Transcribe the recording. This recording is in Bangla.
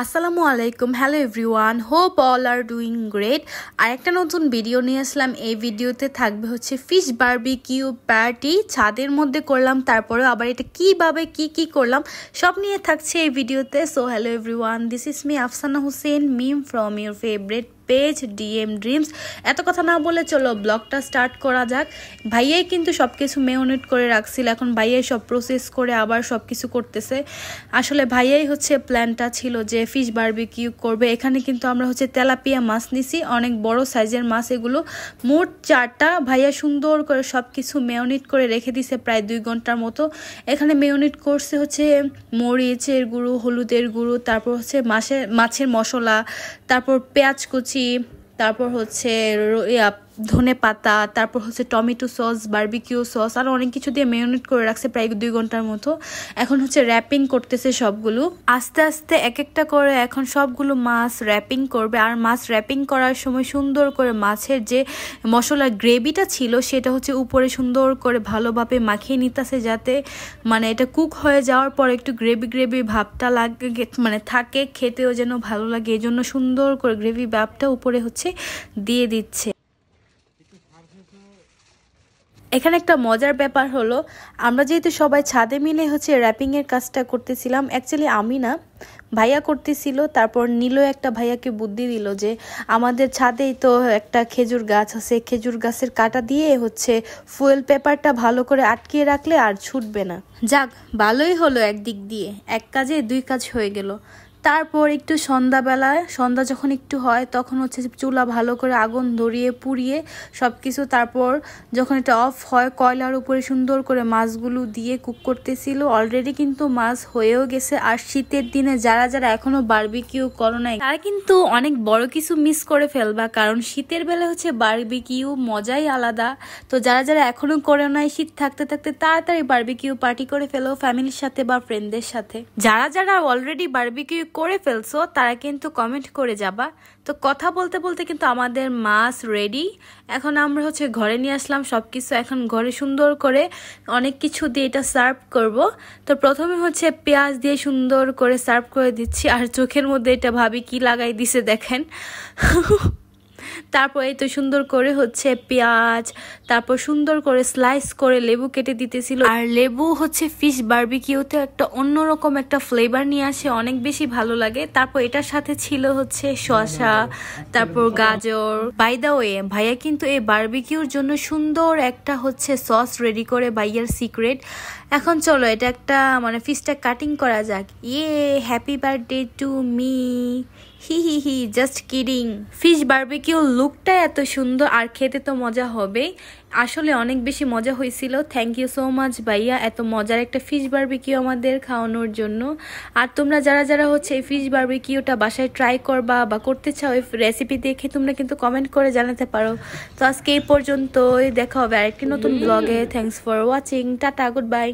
আসসালামু আলাইকুম, hello everyone, hope all are doing great. আর একটা নতুন ভিডিও নিয়ে আসলাম। এই ভিডিওতে থাকবে হচ্ছে ফিশ বারবিকিউ পার্টি, ছাদের মধ্যে করলাম, তারপরে আবার এটা কিভাবে কি করলাম সব নিয়ে থাকছে এই ভিডিওতে। So hello everyone, this is me Afsana Hossain, Mim from your favourite page DM dreams. এত কথা না বলে চলো ব্লগটা স্টার্ট করা যাক। ভাইয়াই কিন্তু সব কিছু মেরিনেট করে রাখছিল, এখন ভাইয়াই সব প্রসেস করে আবার সব কিছু করতেছে। আসলে ভাইয়াই হচ্ছে প্ল্যানটা ছিল যে ফিশ বারবিকিউ করবে। এখানে কিন্তু আমরা হচ্ছে তেলাপিয়া মাছ নিছি, অনেক বড় সাইজের মাছ এগুলো, মোট 4টা। ভাইয়া সুন্দর করে সব কিছু মেরিনেট করে রেখে দিছে প্রায় 2 ঘন্টার মতো। এখানে মেরিনেট করছে হচ্ছে মরিচের গুঁড়ো, হলুদের গুঁড়ো, তারপর হচ্ছে মাছের মশলা, তারপর পেঁয়াজ কুচি, তারপর হচ্ছে ধনে পাতা, তারপর হচ্ছে টমেটো সস, বারবিকিউ সস, আর অনেক কিছু দিয়ে মেরিনেট করে রাখছে প্রায় 2 ঘন্টার মতো। এখন হচ্ছে র্যাপিং করতেছে সবগুলো, আস্তে আস্তে এক একটা করে এখন সবগুলো মাছ র্যাপিং করবে। আর মাছ র্যাপিং করার সময় সুন্দর করে মাছের যে মশলার গ্রেভিটা ছিল সেটা হচ্ছে উপরে সুন্দর করে ভালোভাবে মাখিয়ে নিতেছে, যাতে মানে এটা কুক হয়ে যাওয়ার পর একটু গ্রেভি ভাবটা লাগে, মানে থাকে, খেতেও যেন ভালো লাগে। এই জন্য সুন্দর করে গ্রেভি ভাবটা উপরে হচ্ছে দিয়ে দিচ্ছে। এখানে একটা মজার ব্যাপার হলো, আমরা যেহেতু সবাই ছাদে মিলে হচ্ছে র্যাপিংয়ের কাজটা করতেছিলাম, অ্যাকচুয়ালি আমি না, ভাইয়া করতেছিল। তারপর নীল একটা ভাইয়াকে বুদ্ধি দিল যে আমাদের ছাদেই তো একটা খেজুর গাছ আছে, খেজুর গাছের কাটা দিয়ে হচ্ছে ফুয়েল পেপারটা ভালো করে আটকিয়ে রাখলে আর ছুটবে না। যাক, ভালোই হলো, একদিক দিয়ে এক কাজে 2 কাজ হয়ে গেল। তারপর একটু সন্ধ্যা যখন একটু হয় তখন হচ্ছে চুলা ভালো করে আগুন ধরিয়ে পুড়িয়ে সব কিছু, তারপর যখন এটা অফ হয় কয়লার উপরে সুন্দর করে মাছগুলো দিয়ে কুক করতেছিল। অলরেডি কিন্তু মাছ হয়েও গেছে। আর শীতের দিনে যারা এখনো বারবিকিউ করো নাই তারা কিন্তু অনেক বড় কিছু মিস করে ফেলবা, কারণ শীতের বেলা হচ্ছে বারবিকিউ মজাই আলাদা। তো যারা এখনো করে নাই, শীত থাকতে থাকতে তাড়াতাড়ি বারবিকিউ পার্টি করে ফেলো ফ্যামিলির সাথে বা ফ্রেন্ডদের সাথে। যারা অলরেডি বারবিকিউ করে ফেলছো তারা কিন্তু কমেন্ট করে যাবা। তো কথা বলতে বলতে কিন্তু আমাদের মাছ রেডি। এখন আমরা হচ্ছে ঘরে নিয়ে আসলাম সবকিছু। এখন ঘরে সুন্দর করে অনেক কিছু দিয়ে এটা সার্ভ করব। তো প্রথমে হচ্ছে পেঁয়াজ দিয়ে সুন্দর করে সার্ভ করে দিচ্ছি, আর চোখের মধ্যে এটা ভাবি কি লাগাই দিছে দেখেন। তারপর এই তো সুন্দর করে হচ্ছে পেঁয়াজ, তারপর সুন্দর করে স্লাইস করে লেবু কেটে দিতেছিল। আর লেবু হচ্ছে ফিশ বারবিকিউতে একটা অন্যরকম একটা ফ্লেভার নিয়ে আসে, অনেক বেশি ভালো লাগে। তারপর এটার সাথে ছিল হচ্ছে শসা, তারপর গাজর। বাই দ্য ওয়ে, ভাইয়া কিন্তু এই বারবিকিউর জন্য সুন্দর একটা হচ্ছে সস রেডি করে, ভাইয়ার সিক্রেট। এখন চলো এটা একটা মানে ফিশটা কাটিং করা যাক। Happy birthday to me, he just kidding. Fish barbecue লুকটা এত সুন্দর আর খেতে তো মজা হবে। আসলে অনেক বেশি মজা হয়েছিল। থ্যাংক ইউ সো মাচ ভাইয়া, এত মজার একটা ফিশ বারবিকিউ আমাদের খাওয়ানোর জন্য। আর তোমরা যারা হচ্ছে এই ফিশ বারবিকিউটা বাসায় ট্রাই করবা বা করতে চাও, এই রেসিপি দেখে তোমরা কিন্তু কমেন্ট করে জানাতে পারো। তো আজকে এই পর্যন্তই, দেখা হবে আরেকটি নতুন ব্লগে। Thanks for watching, tata, good bye.